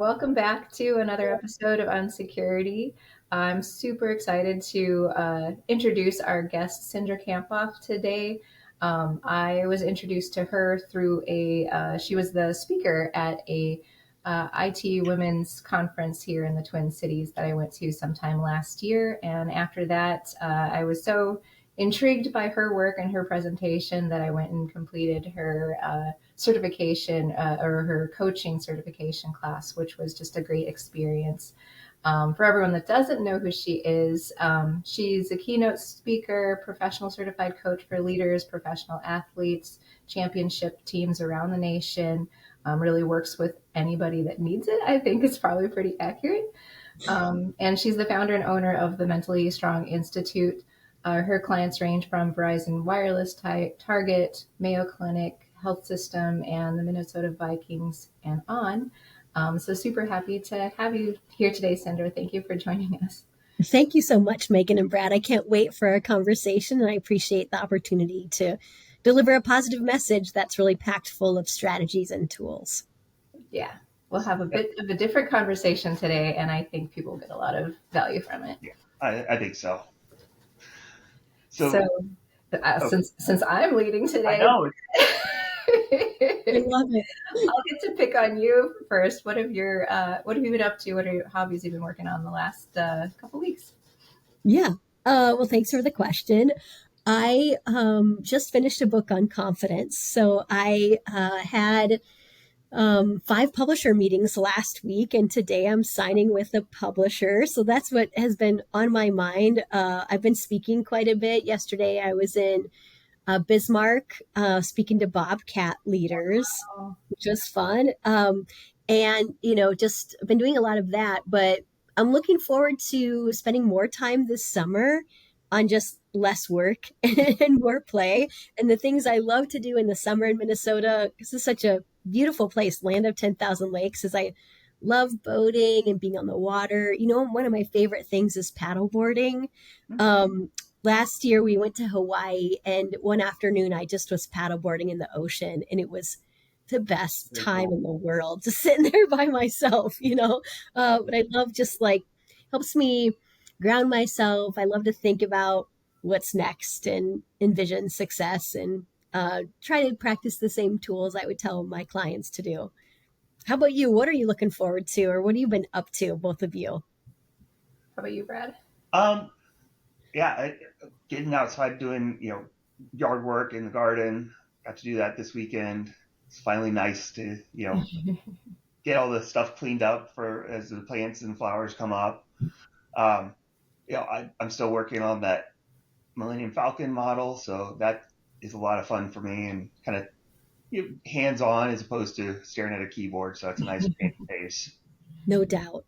Welcome back to another episode of Unsecurity. I'm super excited to introduce our guest, Cindra Kamphoff, today. I was introduced to her through she was the speaker at a IT women's conference here in the Twin Cities that I went to sometime last year. And after that, I was so intrigued by her work and her presentation that I went and completed her certification or her coaching certification class, which was just a great experience. For everyone that doesn't know who she is, she's a keynote speaker, professional certified coach for leaders, professional athletes, championship teams around the nation. Really works with anybody that needs it. I think it's probably pretty accurate. And she's the founder and owner of the Mentally Strong Institute. Her clients range from Verizon Wireless, Target, Mayo Clinic, Health System, and the Minnesota Vikings, and on. So super happy to have you here today, Cindra. Thank you for joining us. Thank you so much, Megan and Brad. I can't wait for our conversation, and I appreciate the opportunity to deliver a positive message that's really packed full of strategies and tools. Yeah, we'll have a bit of a different conversation today, and I think people get a lot of value from it. Yeah, I think so. So since I'm leading today, I know. I love it. I'll get to pick on you first. What have you been up to? What are your hobbies you've been working on the last couple weeks? Yeah. Well, thanks for the question. I just finished a book on confidence. So I had 5 publisher meetings last week, and today I'm signing with a publisher. So that's what has been on my mind. I've been speaking quite a bit. Yesterday I was in Bismarck speaking to Bobcat leaders, which was fun. And, just been doing a lot of that, but I'm looking forward to spending more time this summer on just less work and more play. And the things I love to do in the summer in Minnesota, because it's such a beautiful place, land of 10,000 lakes, is I love boating and being on the water. One of my favorite things is paddleboarding. Last year we went to Hawaii, and one afternoon I just was paddleboarding in the ocean, and it was the best time in the world, just sitting there by myself, but I love just helps me ground myself. I love to think about what's next and envision success, and try to practice the same tools I would tell my clients to do. How about you? What are you looking forward to, or what have you been up to, both of you? How about you, Brad? Yeah, getting outside doing yard work in the garden. Got to do that this weekend. It's finally nice to get all the stuff cleaned up for as the plants and flowers come up. I'm still working on that Millennium Falcon model, so that is a lot of fun for me and kind of hands on as opposed to staring at a keyboard. So that's a nice change of pace. No doubt.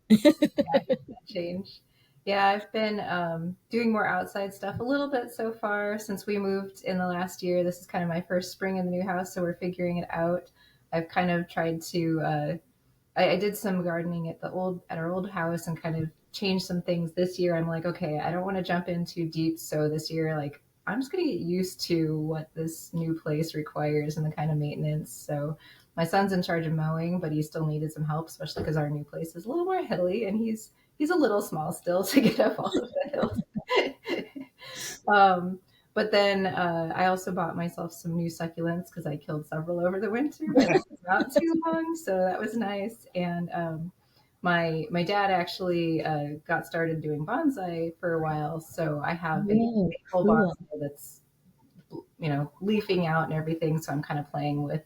Change. Yeah, I've been doing more outside stuff a little bit so far since we moved in the last year. This is kind of my first spring in the new house, so we're figuring it out. I've kind of tried to. I did some gardening at our old house and kind of changed some things this year. I'm like, okay, I don't want to jump in too deep. So this year, I'm just going to get used to what this new place requires and the kind of maintenance. So my son's in charge of mowing, but he still needed some help, especially because our new place is a little more hilly, and he's a little small still to get up all of the hills. But then I also bought myself some new succulents because I killed several over the winter, but not too long, so that was nice. And my dad actually got started doing bonsai for a while, so I have a whole bonsai that's leafing out and everything. So I'm kind of playing with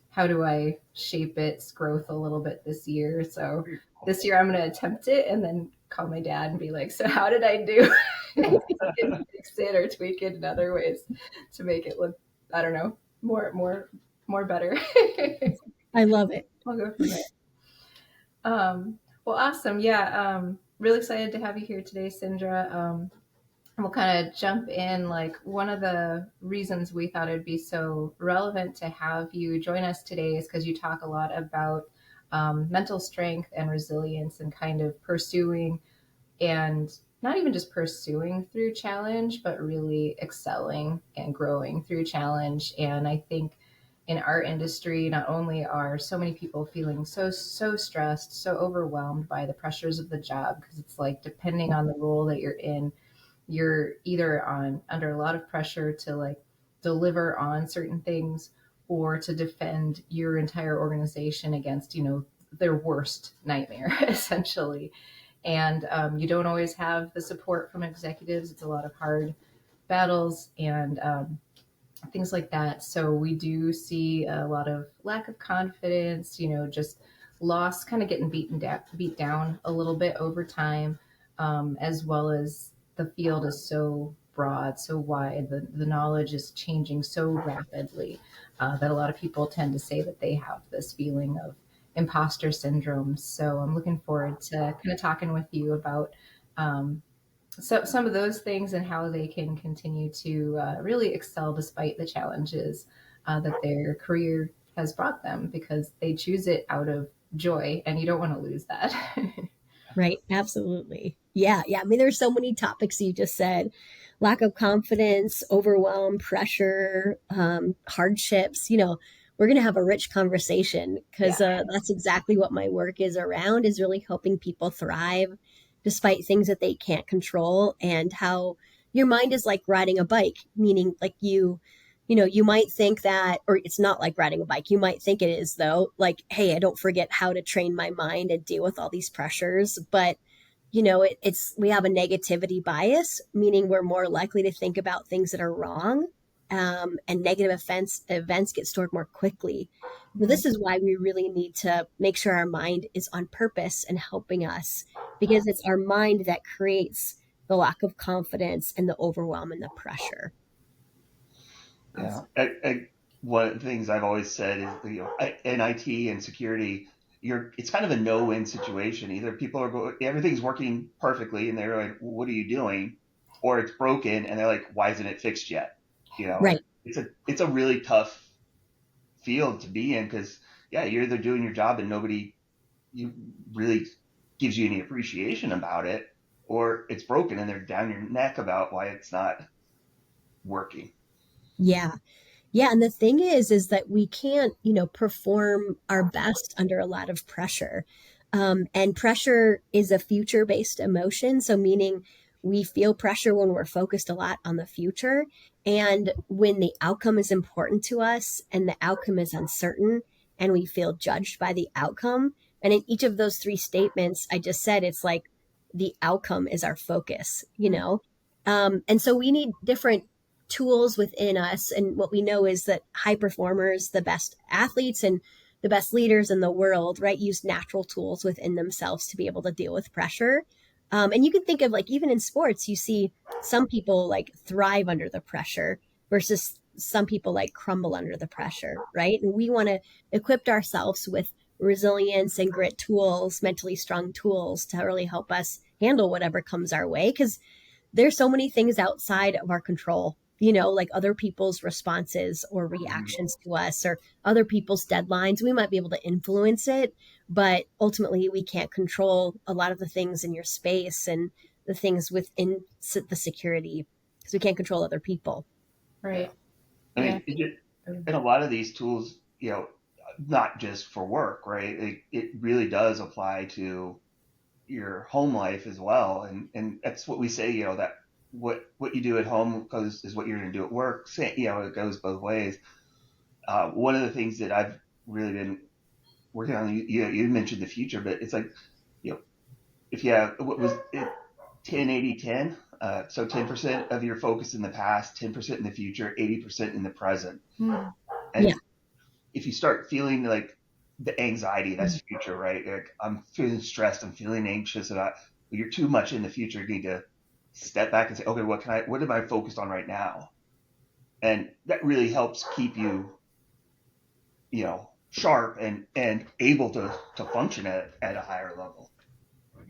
how do I shape its growth a little bit this year. So this year I'm going to attempt it and then call my dad and be like, so how did I do? Fix it or tweak it in other ways to make it look, I don't know, more better. I love it. I'll go from there. Well, awesome. Yeah. Really excited to have you here today, Cindra. We'll kind of jump in. One of the reasons we thought it'd be so relevant to have you join us today is because you talk a lot about mental strength and resilience and kind of pursuing, and not even just pursuing through challenge, but really excelling and growing through challenge. And I think in our industry, not only are so many people feeling so stressed, so overwhelmed by the pressures of the job, because it's like depending on the role that you're in, you're either on under a lot of pressure to like deliver on certain things or to defend your entire organization against, their worst nightmare essentially. And you don't always have the support from executives. It's a lot of hard battles and things like that. So we do see a lot of lack of confidence, just loss, kind of getting beat down a little bit over time, as well as the field is so broad, so wide. The knowledge is changing so rapidly that a lot of people tend to say that they have this feeling of imposter syndrome. So I'm looking forward to kind of talking with you about so some of those things and how they can continue to really excel despite the challenges that their career has brought them, because they choose it out of joy and you don't want to lose that. Right. Absolutely. Yeah. Yeah. I mean, there's so many topics you just said: lack of confidence, overwhelm, pressure, hardships. We're going to have a rich conversation because Yeah. that's exactly what my work is around, is really helping people thrive despite things that they can't control, and how your mind is like riding a bike, meaning like you might think that, or it's not like riding a bike. You might think it is, though. Like, hey, I don't forget how to train my mind and deal with all these pressures. But, we have a negativity bias, meaning we're more likely to think about things that are wrong. And negative events get stored more quickly. So Mhm. this is why we really need to make sure our mind is on purpose and helping us, because it's our mind that creates the lack of confidence and the overwhelm and the pressure. Yeah. One of the things I've always said is, in IT and security, it's kind of a no-win situation. Either people everything's working perfectly and they're like, what are you doing? Or it's broken and they're like, why isn't it fixed yet? Right. It's a really tough field to be in, because yeah, you're either doing your job and nobody you really gives you any appreciation about it, or it's broken and they're down your neck about why it's not working. Yeah. Yeah, and the thing is that we can't, perform our best under a lot of pressure. And pressure is a future-based emotion, so meaning we feel pressure when we're focused a lot on the future, and when the outcome is important to us and the outcome is uncertain and we feel judged by the outcome. And in each of those three statements I just said, it's like the outcome is our focus. And so we need different tools within us. And what we know is that high performers, the best athletes and the best leaders in the world, right, use natural tools within themselves to be able to deal with pressure. And you can think of, like, even in sports, you see some people like thrive under the pressure versus some people like crumble under the pressure, right? And we want to equip ourselves with resilience and grit tools, mentally strong tools to really help us handle whatever comes our way. Because there's so many things outside of our control, like other people's responses or reactions to us, or other people's deadlines. We might be able to influence it, but ultimately we can't control a lot of the things in your space and the things within the security, because we can't control other people. Right. I Yeah. mean, and a lot of these tools, not just for work, right? It really does apply to your home life as well, and that's what we say. That what you do at home is what you're going to do at work. It goes both ways. One of the things that I've really been working on, you mentioned the future, but it's like, you know, if you have, what was it, 10-80-10, so 10% of your focus in the past, 10% in the future, 80% in the present. Mm. Yeah. And if you start feeling like the anxiety, that's future, right? Like, I'm feeling stressed, I'm feeling anxious about, you're too much in the future. You need to step back and say, okay, what am I focused on right now? And that really helps keep you, sharp and able to function at a higher level.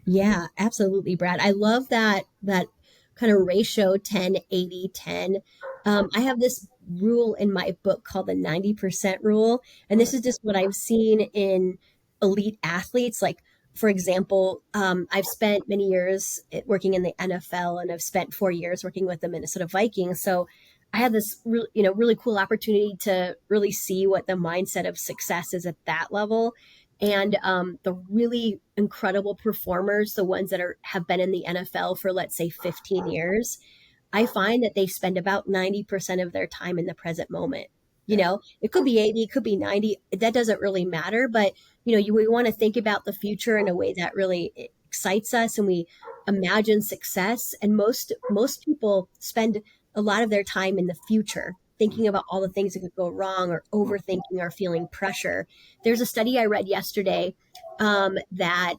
Yeah, absolutely, Brad. I love that kind of ratio 10-80-10. I have this rule in my book called the 90% rule. And this is just what I've seen in elite athletes. Like, for example, I've spent many years working in the NFL, and I've spent 4 years working with the Minnesota Vikings. So I had this really cool opportunity to really see what the mindset of success is at that level. And the really incredible performers, the ones that have been in the NFL for, let's say, 15 years, I find that they spend about 90% of their time in the present moment. Yeah. It could be 80, it could be 90. That doesn't really matter. But, we want to think about the future in a way that really excites us, and we imagine success. And most people spend a lot of their time in the future, thinking about all the things that could go wrong, or overthinking, or feeling pressure. There's a study I read yesterday that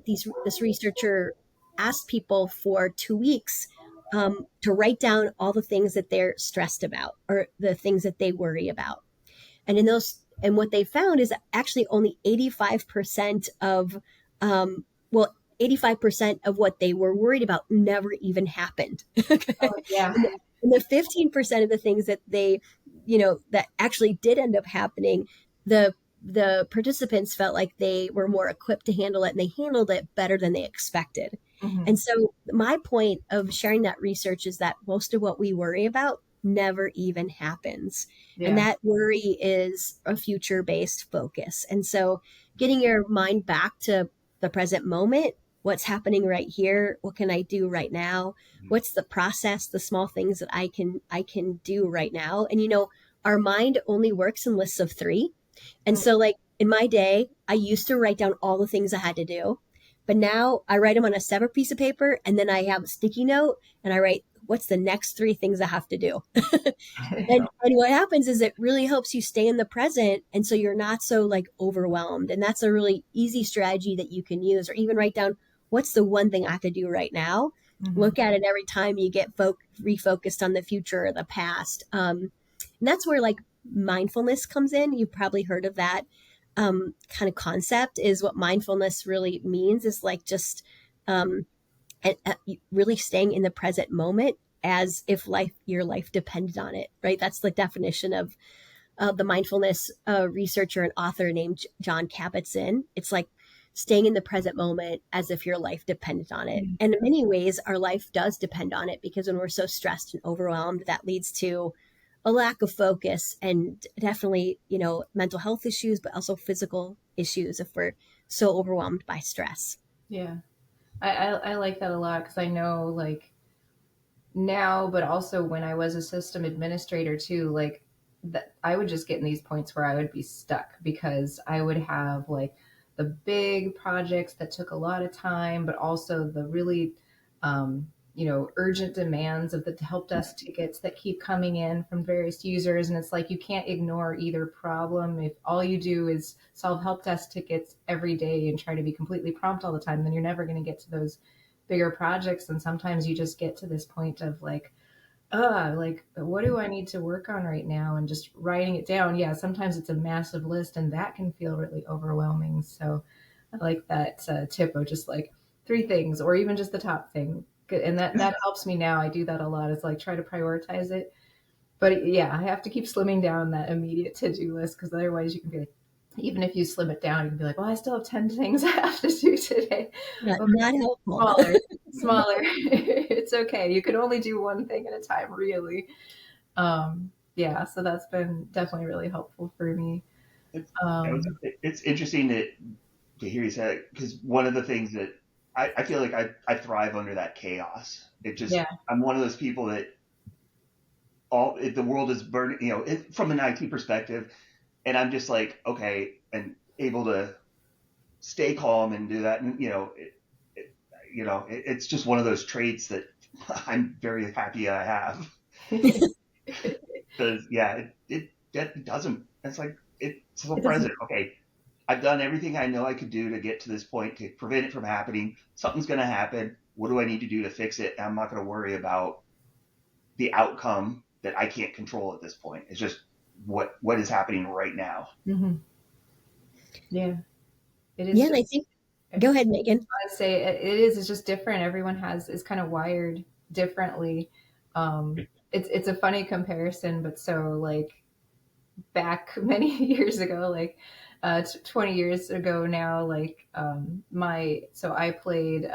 this researcher asked people for 2 weeks to write down all the things that they're stressed about, or the things that they worry about. And what they found is actually only 85% of, um, well, 85% of what they were worried about never even happened. Oh, yeah. And the 15% of the things that that actually did end up happening, the participants felt like they were more equipped to handle it, and they handled it better than they expected. Mm-hmm. And so my point of sharing that research is that most of what we worry about never even happens. And Yeah. that worry is a future based focus. And so getting your mind back to the present moment, what's happening right here, what can I do right now? What's the process, the small things that I can do right now? And our mind only works in lists of 3. And so, like, in my day, I used to write down all the things I had to do. But now I write them on a separate piece of paper, and then I have a sticky note, and I write, what's the next 3 things I have to do? And what happens is it really helps you stay in the present. And so you're not so like overwhelmed. And that's a really easy strategy that you can use, or even write down, what's the one thing I have to do right now? Mm-hmm. Look at it every time you get refocused on the future or the past. And that's where like mindfulness comes in. You've probably heard of that kind of concept. Is what mindfulness really means is like just really staying in the present moment as if your life depended on it, right? That's the definition of the mindfulness researcher and author named John Kabat-Zinn. It's like staying in the present moment as if your life depended on it. And in many ways, our life does depend on it, because when we're so stressed and overwhelmed, that leads to a lack of focus, and definitely, mental health issues, but also physical issues if we're so overwhelmed by stress. Yeah. I like that a lot, because I know, like, now, but also when I was a system administrator too, like, that I would just get in these points where I would be stuck, because I would have like the big projects that took a lot of time, but also the really, urgent demands of the help desk tickets that keep coming in from various users. And it's like, you can't ignore either problem. If all you do is solve help desk tickets every day and try to be completely prompt all the time, then you're never going to get to those bigger projects. And sometimes you just get to this point of like, like, what do I need to work on right now? And just writing it down. Yeah, sometimes it's a massive list, and that can feel really overwhelming. So I like that tip of just like 3 things, or even just the top thing. And that helps me now. I do that a lot. It's like, try to prioritize it. But yeah, I have to keep slimming down that immediate to-do list, because otherwise you can be like, even if you slim it down, you can be like, well, I still have 10 things I have to do today. Not helpful. Smaller. It's okay. You can only do one thing at a time, really. Yeah, so that's been definitely really helpful for me. It's, Um, it's interesting to hear you say it, because one of the things that I feel like I thrive under that chaos. yeah. I'm one of those people that the world is burning, from an IT perspective, and I'm just like, okay, and able to stay calm and do that. And, it's just one of those traits that I'm very happy I have. Because, yeah, it doesn't, it's like, it's so It doesn't. present. Okay, I've done everything I know I could do to get to this point to prevent it from happening. Something's going to happen. What do I need to do to fix it? I'm not going to worry about the outcome that I can't control at this point. It's just what is happening right now. Mm-hmm. Yeah, it is Yeah, and I just. think, go ahead, Megan. I say it is. It's just different. Everyone is kind of wired differently. It's a funny comparison, but so like back many years ago, like 20 years ago now, like I played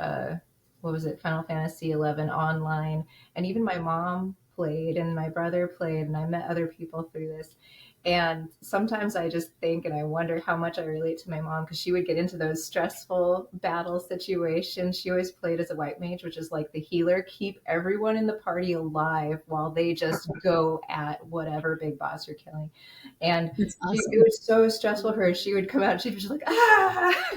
what was it, Final Fantasy 11 online, and even my mom played and my brother played and I met other people through this. And sometimes I just think and I wonder how much I relate to my mom because she would get into those stressful battle situations. She always played as a white mage, which is like the healer, keep everyone in the party alive while they just go at whatever big boss you're killing. And That's it awesome. was so stressful for her. She would come out and she'd be just like, ah.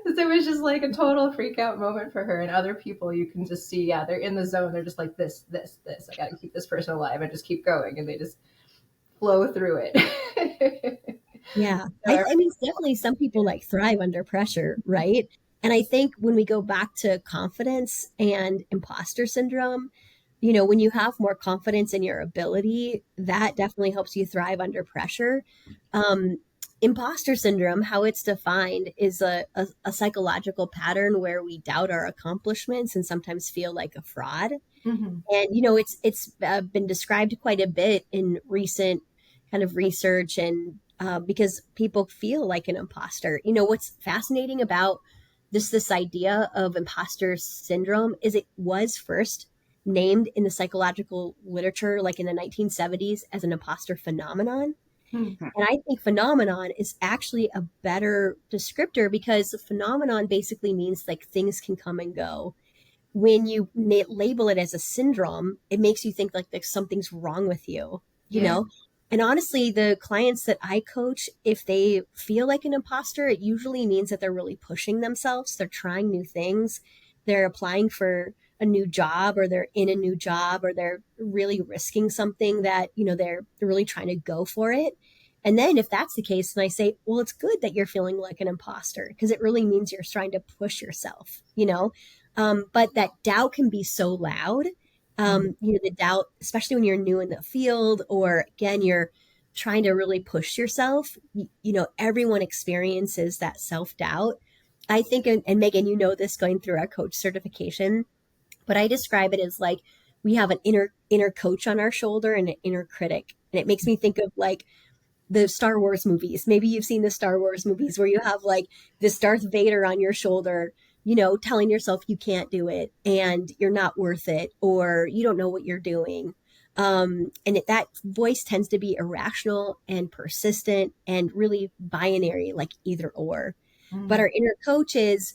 It was just like a total freak out moment for her. And other people, you can just see, yeah, they're in the zone. They're just like, this. I got to keep this person alive and just keep going. And they just flow through it. Yeah. So, I mean, it's definitely some people like thrive under pressure, right? And I think when we go back to confidence and imposter syndrome, when you have more confidence in your ability, that definitely helps you thrive under pressure. Um, Imposter syndrome, how it's defined, is a psychological pattern where we doubt our accomplishments and sometimes feel like a fraud. mhm. And it's been described quite a bit in recent kind of research, and because people feel like an imposter. What's fascinating about this idea of imposter syndrome is it was first named in the psychological literature like in the 1970s as an imposter phenomenon. Hmm. And I think phenomenon is actually a better descriptor because phenomenon basically means like things can come and go. When you label it as a syndrome, it makes you think like something's wrong with you, you Yeah. know? And honestly, the clients that I coach, if they feel like an imposter, it usually means that they're really pushing themselves. They're trying new things. They're applying for a new job, or they're in a new job, or they're really risking something that, they're really trying to go for it. And then if that's the case, then I say, well, it's good that you're feeling like an imposter because it really means you're trying to push yourself. But that doubt can be so loud. Mhm. The doubt, especially when you're new in the field, or again, you're trying to really push yourself. Everyone experiences that self doubt. I think, and Megan, this going through our coach certification, but I describe it as like we have an inner coach on our shoulder and an inner critic. And it makes me think of like the Star Wars movies. Maybe you've seen the Star Wars movies where you have like this Darth Vader on your shoulder, telling yourself you can't do it and you're not worth it or you don't know what you're doing. That voice tends to be irrational and persistent and really binary, like either or. But Mhm. our inner coach is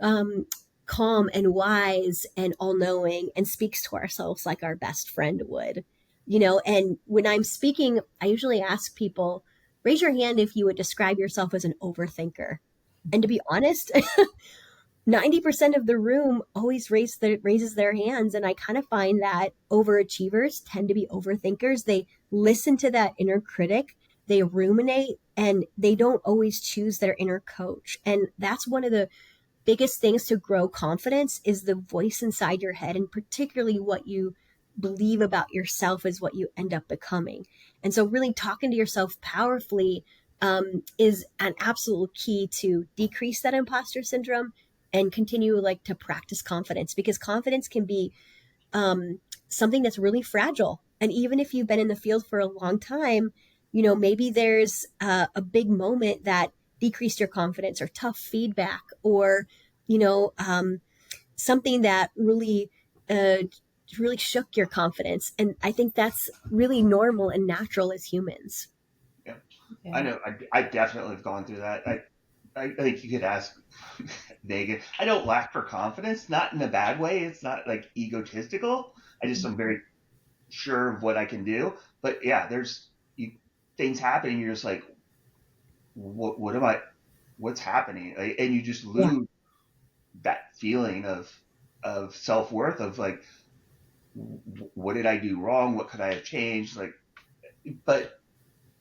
um, calm and wise and all knowing and speaks to ourselves like our best friend would. And when I'm speaking, I usually ask people, raise your hand if you would describe yourself as an overthinker. And to be honest, 90% of the room always raises their hands. And I kind of find that overachievers tend to be overthinkers. They listen to that inner critic, they ruminate, and they don't always choose their inner coach. And that's one of the biggest things to grow confidence is the voice inside your head, and particularly what you believe about yourself is what you end up becoming. And so really talking to yourself powerfully is an absolute key to decrease that imposter syndrome and continue like to practice confidence, because confidence can be something that's really fragile. And even if you've been in the field for a long time, maybe there's a big moment that decreased your confidence, or tough feedback, or you know um, something that uh, really shook your confidence. And I think that's really normal and natural as humans. Yeah, I Yeah. know. I definitely have gone through that. I think you could ask Megan. I don't lack for confidence, not in a bad way. It's not like egotistical. I just am very sure of what I can do. But yeah, there's things happening. You're just like, what am I? What's happening? Like, and you just Yeah, lose that feeling of self worth of like, what did I do wrong? What could I have changed? Like, but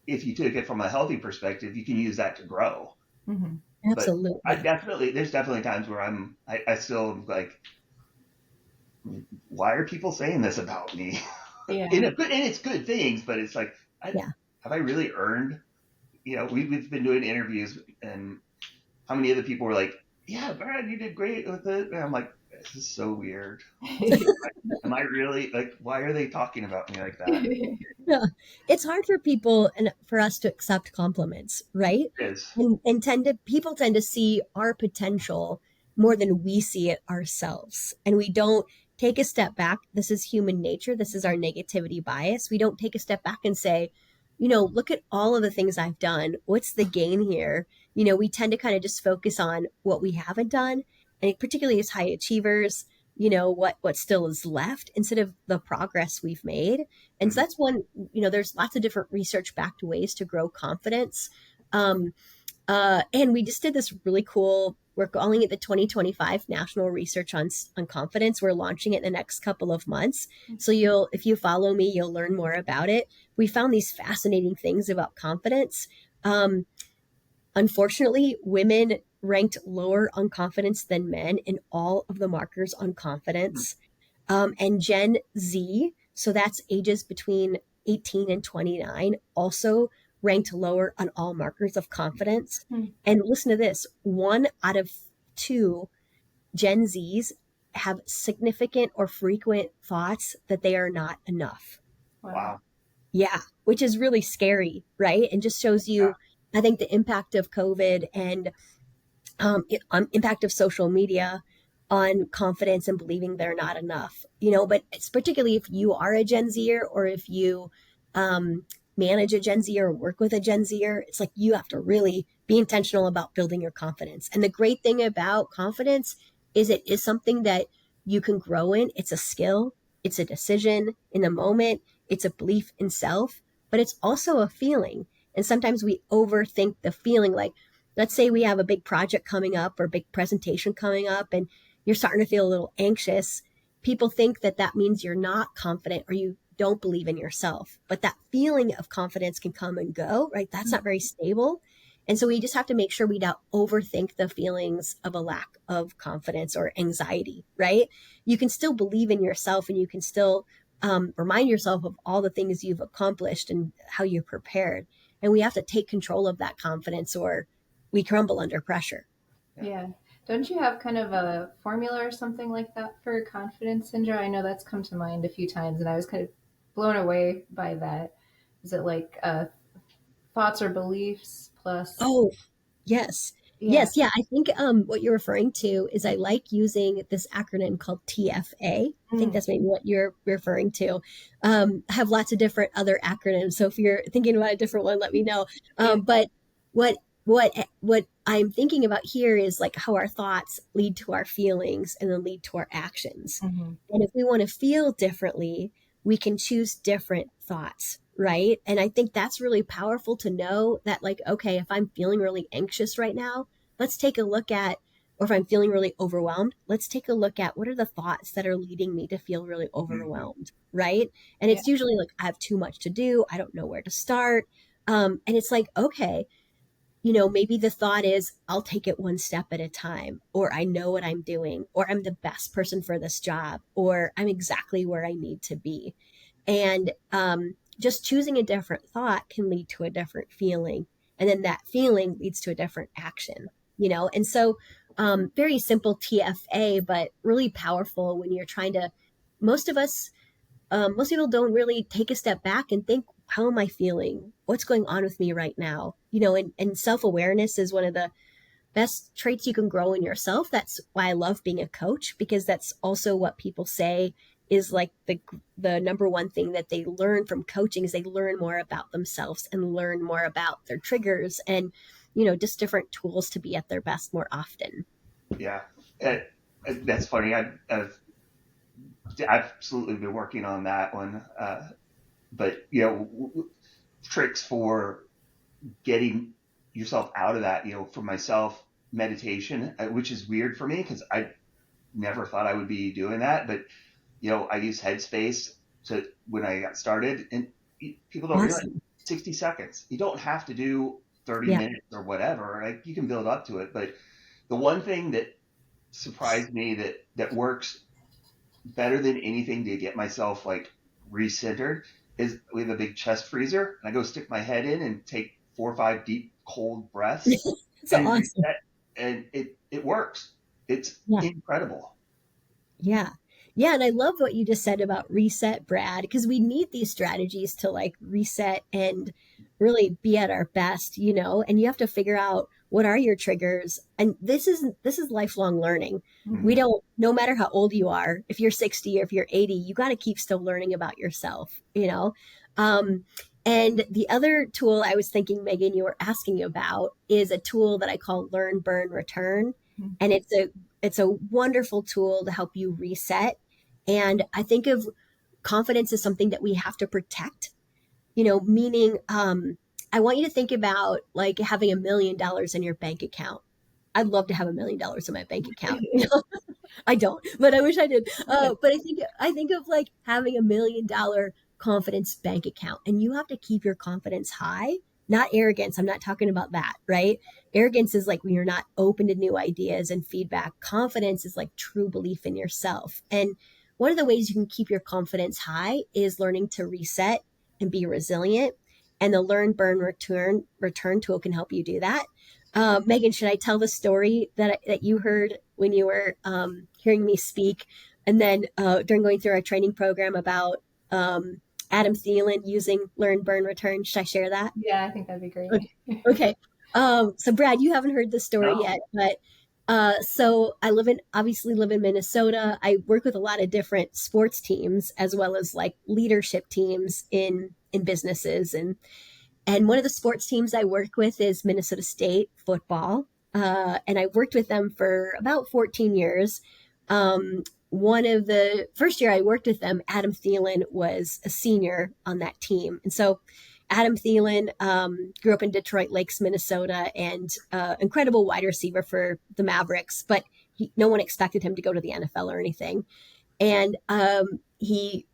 if you took it from a healthy perspective, you can use that to grow. Mhm. But absolutely. there's definitely times where I still am like, why are people saying this about me? Yeah. And it's good things, but it's like, Yeah. have I really earned? We've been doing interviews, and how many other people were like, yeah, Brad, you did great with it. And I'm like, this is so weird. Am I really like? Why are they talking about me like that? Yeah. It's hard for people and for us to accept compliments, right? It is. And people tend to see our potential more than we see it ourselves. And we don't take a step back. This is human nature. This is our negativity bias. We don't take a step back and say, look at all of the things I've done. What's the gain here? We tend to kind of just focus on what we haven't done, and particularly as high achievers, what still is left instead of the progress we've made. And so Mhm. that's one, there's lots of different research backed ways to grow confidence. And we just did this really cool, we're calling it the 2025 National Research on Confidence. We're launching it in the next couple of months. So if you follow me, you'll learn more about it. We found these fascinating things about confidence. Unfortunately, women ranked lower on confidence than men in all of the markers on confidence. And Gen Z, so that's ages between 18 and 29, also ranked lower on all markers of confidence. Mm. And listen to this, 1 out of 2 Gen Zs have significant or frequent thoughts that they are not enough. Wow. Wow. Yeah, which is really scary, right? And just shows Yeah. you, I think, the impact of COVID and impact of social media on confidence and believing they're not enough. But it's particularly if you are a Gen Zer or if you manage a Gen Zer or work with a Gen Zer, it's like you have to really be intentional about building your confidence. And the great thing about confidence is it is something that you can grow in. It's a skill, it's a decision in the moment, it's a belief in self, but it's also a feeling. And sometimes we overthink the feeling. Like, let's say we have a big project coming up or a big presentation coming up and you're starting to feel a little anxious. People think that that means you're not confident or you don't believe in yourself. But that feeling of confidence can come and go, right? That's not very stable. And so we just have to make sure we don't overthink the feelings of a lack of confidence or anxiety, right? You can still believe in yourself and you can still remind yourself of all the things you've accomplished and how you're prepared. And we have to take control of that confidence or we crumble under pressure. Yeah. Don't you have kind of a formula or something like that for confidence, Cindra? I know that's come to mind a few times, and I was kind of blown away by that. Is it like thoughts or beliefs plus? Oh, yes. Yeah. Yes, yeah. I think what you're referring to is I like using this acronym called TFA. I think Mm. that's maybe what you're referring to. I have lots of different other acronyms, so if you're thinking about a different one, let me know. Yeah. But what what I'm thinking about here is like how our thoughts lead to our feelings and then lead to our actions. Mm-hmm. And if we want to feel differently, we can choose different thoughts, right? And I think that's really powerful to know that, like, okay, if I'm feeling really anxious right now, let's take a look at, or if I'm feeling really overwhelmed, let's take a look at what are the thoughts that are leading me to feel really Mhm. overwhelmed, right? And Yeah. it's usually like, I have too much to do. I don't know where to start. And it's like, okay, maybe the thought is, I'll take it one step at a time, or I know what I'm doing, or I'm the best person for this job, or I'm exactly where I need to be. And just choosing a different thought can lead to a different feeling. And then that feeling leads to a different action. And so, very simple TFA, but really powerful when you're trying to, most of us, most people don't really take a step back and think, how am I feeling? What's going on with me right now? And self awareness is one of the best traits you can grow in yourself. That's why I love being a coach, because that's also what people say is like the number one thing that they learn from coaching is they learn more about themselves and learn more about their triggers and just different tools to be at their best more often. Yeah. That's funny. I've absolutely been working on that one. But tricks for getting yourself out of that. For myself, meditation, which is weird for me because I never thought I would be doing that. But I use Headspace to when I got started, and people don't realize Awesome. 60 seconds. You don't have to do 30 Yeah. minutes or whatever. Like you can build up to it. But the one thing that surprised me that works better than anything to get myself like recentered is we have a big chest freezer and I go stick my head in and take 4 or 5 deep cold breaths So and awesome. reset, and it works. It's Yeah. incredible. Yeah. Yeah. And I love what you just said about reset, Brad, because we need these strategies to like reset and really be at our best, and you have to figure out what are your triggers? And this is lifelong learning. Mhm. We don't, no matter how old you are, if you're 60 or if you're 80, you got to keep still learning about yourself, you know? And the other tool I was thinking, Megan, you were asking about is a tool that I call Learn, Burn, Return. And it's a wonderful tool to help you reset. And I think of confidence as something that we have to protect, meaning I want you to think about like having $1 million in your bank account. I'd love to have $1 million in my bank account. I don't, but I wish I did. But I think of like having $1 million confidence bank account, and you have to keep your confidence high, not arrogance. I'm not talking about that, right? Arrogance is like when you're not open to new ideas and feedback. Confidence is like true belief in yourself. And one of the ways you can keep your confidence high is learning to reset and be resilient. And the Learn, Burn, Return tool can help you do that. Megan, should I tell the story that you heard when you were hearing me speak, and then during going through our training program about Adam Thielen using Learn, Burn, Return? Should I share that? Yeah, I think that'd be great. Okay. So Brad, you haven't heard the story No. yet, but so I obviously live in Minnesota. I work with a lot of different sports teams as well as like leadership teams in businesses, and one of the sports teams I work with is Minnesota State football. And I worked with them for about 14 years. One of the first year I worked with them, Adam Thielen was a senior on that team. And so Adam Thielen grew up in Detroit Lakes, Minnesota, and incredible wide receiver for the Mavericks, but no one expected him to go to the NFL or anything. And he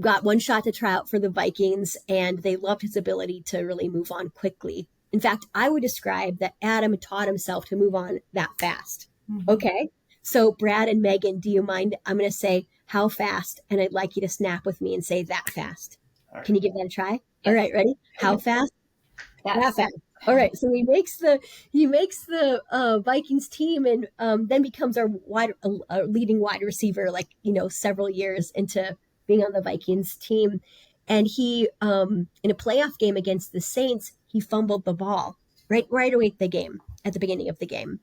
got one shot to try out for the Vikings, and they loved his ability to really move on quickly. In fact, I would describe that Adam taught himself to move on that fast. Mhm. Okay. So, Brad and Megan, do you mind? I'm going to say how fast, and I'd like you to snap with me and say that fast. All right. Can you give that a try? Yes. All right, ready? How fast? That fast. All right, so he makes the Vikings team, and then becomes our leading wide receiver, like several years into being on the Vikings team. And he in a playoff game against the Saints, he fumbled the ball right away at the beginning of the game,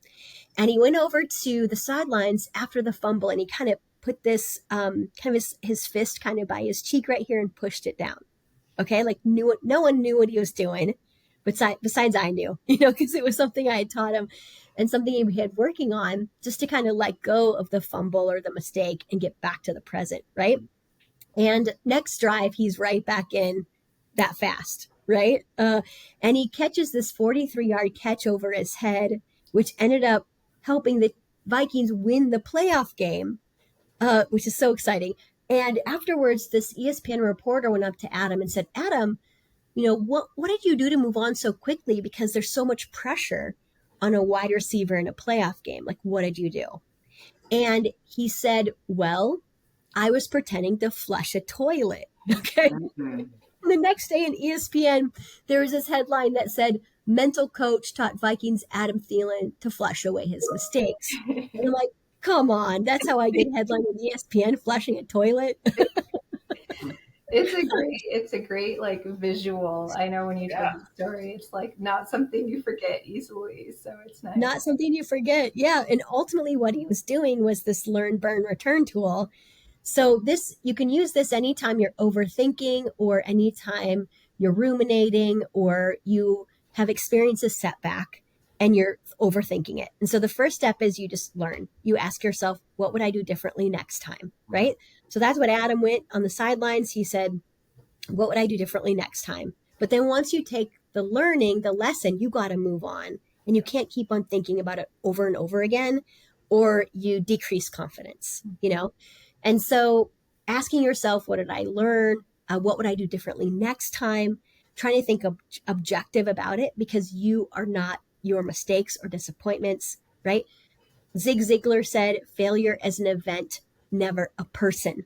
and he went over to the sidelines after the fumble, and he kind of put this kind of his fist kind of by his cheek right here and pushed it down. Okay, like no one knew what he was doing, besides I knew, because it was something I had taught him and something he had working on, just to kind of let go of the fumble or the mistake and get back to the present, right? And next drive, he's right back in that fast, right? And he catches this 43-yard catch over his head, which ended up helping the Vikings win the playoff game, which is so exciting. And afterwards, this ESPN reporter went up to Adam and said, Adam, what did you do to move on so quickly? Because there's so much pressure on a wide receiver in a playoff game. Like, what did you do? And he said, well, I was pretending to flush a toilet. Okay. Mm-hmm. And the next day in ESPN, there was this headline that said, mental coach taught Vikings Adam Thielen to flush away his mistakes. And I'm like, come on, that's how I get a headline in ESPN, flushing a toilet. It's a great like visual. I know when you tell Yeah. the story, it's like not something you forget easily. So it's nice. Not something you forget. Yeah. And ultimately what he was doing was this Learn, Burn, Return tool. So you can use this anytime you're overthinking, or anytime you're ruminating, or you have experienced a setback and you're overthinking it. And so the first step is you just learn. You ask yourself, what would I do differently next time? Right? So that's what Adam went on the sidelines. He said, what would I do differently next time? But then once you take the learning, the lesson, you got to move on, and you can't keep on thinking about it over and over again, or you decrease confidence, And so asking yourself, what did I learn? What would I do differently next time? Trying to think objective about it, because you are not your mistakes or disappointments, right? Zig Ziglar said, failure is an event, never a person.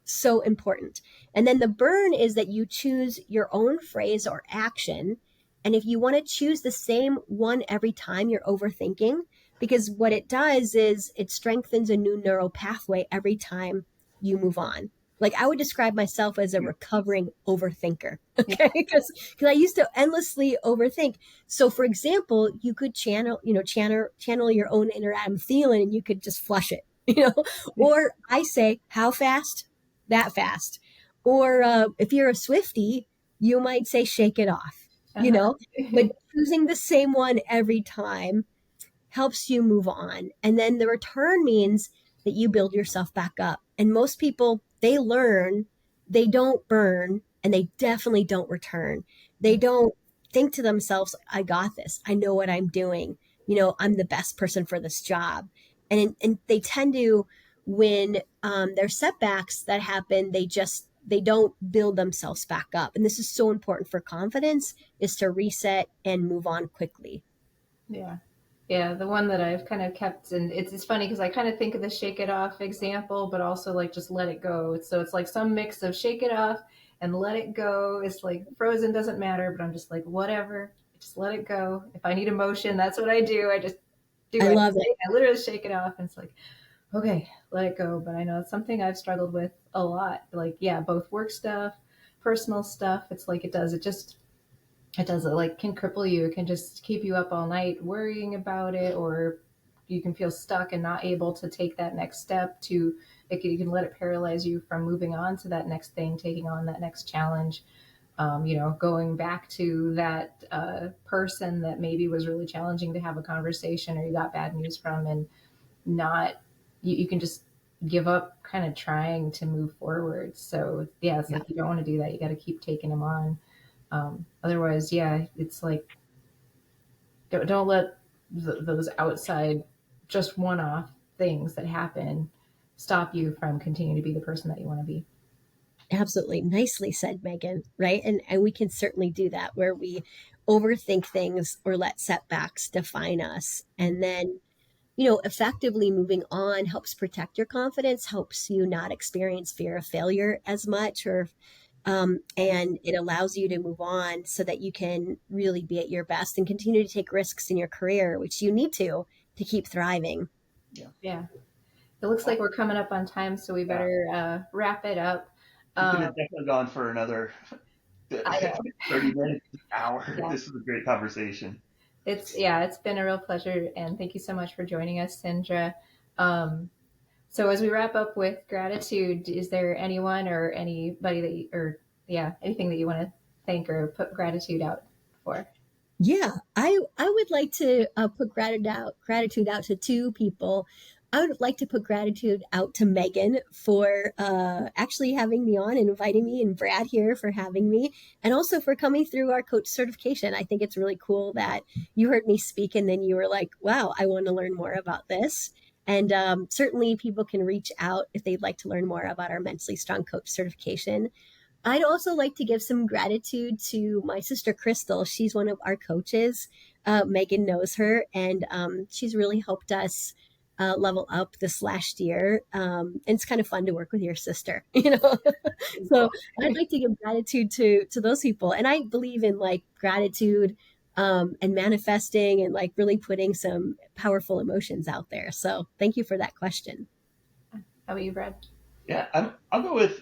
So important. And then the burn is that you choose your own phrase or action. And if you want to choose the same one every time you're overthinking, because what it does is it strengthens a new neural pathway every time you move on. Like I would describe myself as a Yeah. recovering overthinker. Yeah. Okay. Because I used to endlessly overthink. So for example, you could channel your own inner Adam Thielen and you could just flush it, or I say, how fast? That fast. Or if you're a Swiftie, you might say, shake it off, Uh-huh. but choosing the same one every time helps you move on. And then the return means that you build yourself back up. And most people, they learn, they don't burn, and they definitely don't return. They don't think to themselves, I got this. I know what I'm doing. I'm the best person for this job. And they tend to, when there's setbacks that happen, they don't build themselves back up. And this is so important for confidence, is to reset and move on quickly. Yeah. Yeah, the one that I've kind of kept, and it's funny because I kind of think of the shake it off example, but also like just let it go. So it's like some mix of shake it off and let it go. It's like frozen doesn't matter, but I'm just like, whatever, just let it go. If I need emotion, that's what I do. I just I do it. love it. I literally shake it off, and it's like, okay, let it go. But I know it's something I've struggled with a lot. Like, yeah, both work stuff, personal stuff. It's like it like can cripple you. It can just keep you up all night worrying about it, or you can feel stuck and not able to take that next step to you can let it paralyze you from moving on to that next thing, taking on that next challenge. Going back to that person that maybe was really challenging to have a conversation or you got bad news from, and not you can just give up kind of trying to move forward. So yeah, it's Yeah, like you don't want to do that. You got to keep taking them on. Otherwise, yeah, it's like don't let those outside, just one-off things that happen stop you from continuing to be the person that you want to be. absolutely. Nicely said, Megan. Right. And we can certainly do that where we overthink things or let setbacks define us. And then, effectively moving on helps protect your confidence, helps you not experience fear of failure as much, and it allows you to move on so that you can really be at your best and continue to take risks in your career, which you need to keep thriving. Yeah. Yeah, it looks like we're coming up on time, so we Yeah. better wrap it up. We could um, have definitely gone for another I know. 30 minutes, hour. Yeah, This is a great conversation. it's been a real pleasure, and thank you so much for joining us, Cindra. um, So as we wrap up with gratitude, is there anyone or anybody or yeah, anything that you want to thank or put gratitude out for? Yeah, I would like to put gratitude out to two people. I would like to put gratitude out to Megan for actually having me on and inviting me, and Brad here for having me, and also for coming through our coach certification. I think it's really cool that you heard me speak and then you were like, "Wow, I want to learn more about this." And certainly, people can reach out if they'd like to learn more about our mentally strong coach certification. I'd also like to give some gratitude to my sister Crystal. She's one of our coaches. Megan knows her, and she's really helped us level up this last year. And it's kind of fun to work with your sister, So Cool. I'd like to give gratitude to those people, and I believe in like gratitude and manifesting and like really putting some powerful emotions out there. So thank you for that question. How about you, Brad? Yeah, I'll go with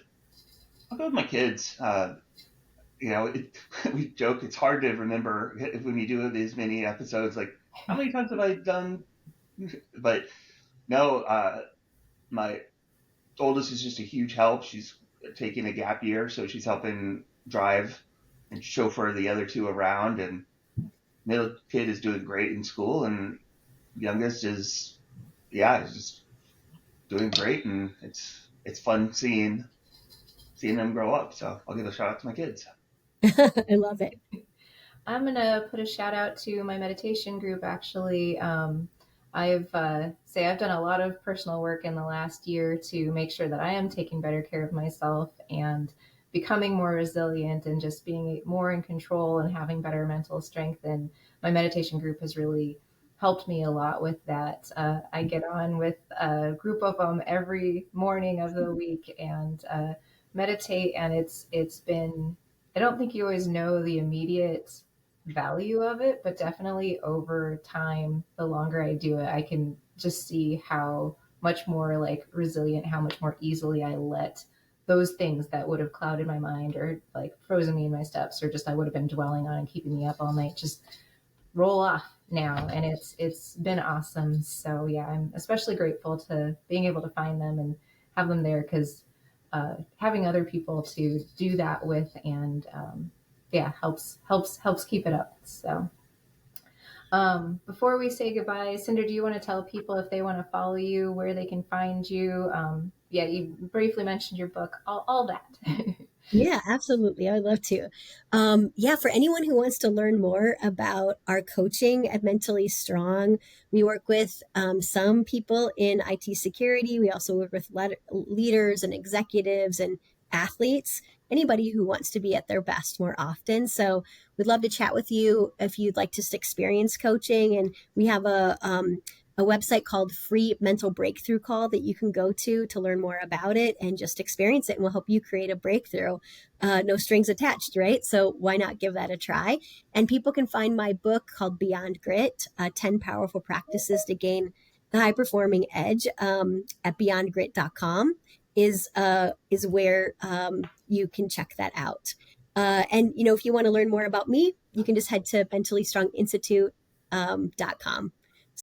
my kids. We joke it's hard to remember when you do these many episodes. Like, how many times have I done? But no, my oldest is just a huge help. She's taking a gap year, so she's helping drive and chauffeur the other two around. And middle kid is doing great in school, and youngest is, yeah, is just doing great, and it's fun seeing them grow up. So I'll give a shout out to my kids. I love it. I'm gonna put a shout out to my meditation group. Actually, I've done a lot of personal work in the last year to make sure that I am taking better care of myself and becoming more resilient and just being more in control and having better mental strength. And my meditation group has really helped me a lot with that. I get on with a group of them every morning of the week and meditate, and it's been. I don't think you always know the immediate value of it, but definitely over time, the longer I do it, I can just see how much more like resilient, how much more easily I let those things that would have clouded my mind or like frozen me in my steps, or just I would have been dwelling on and keeping me up all night, just roll off now. And it's been awesome. So yeah, I'm especially grateful to being able to find them and have them there, because having other people to do that with, and yeah, helps keep it up. So before we say goodbye, Cinder, do you want to tell people if they want to follow you, where they can find you? Yeah, you briefly mentioned your book, all that. Yeah, absolutely. I would love to. Yeah, for anyone who wants to learn more about our coaching at Mentally Strong, we work with some people in IT security. We also work with leaders and executives and athletes, anybody who wants to be at their best more often. So we'd love to chat with you if you'd like to just experience coaching. And we have a website called Free Mental Breakthrough Call that you can go to learn more about it and just experience it. And we'll help you create a breakthrough. No strings attached, right? So why not give that a try? And people can find my book called Beyond Grit, 10 Powerful Practices to Gain the High Performing Edge, at beyondgrit.com is where you can check that out. And, if you want to learn more about me, you can just head to mentallystronginstitute.com.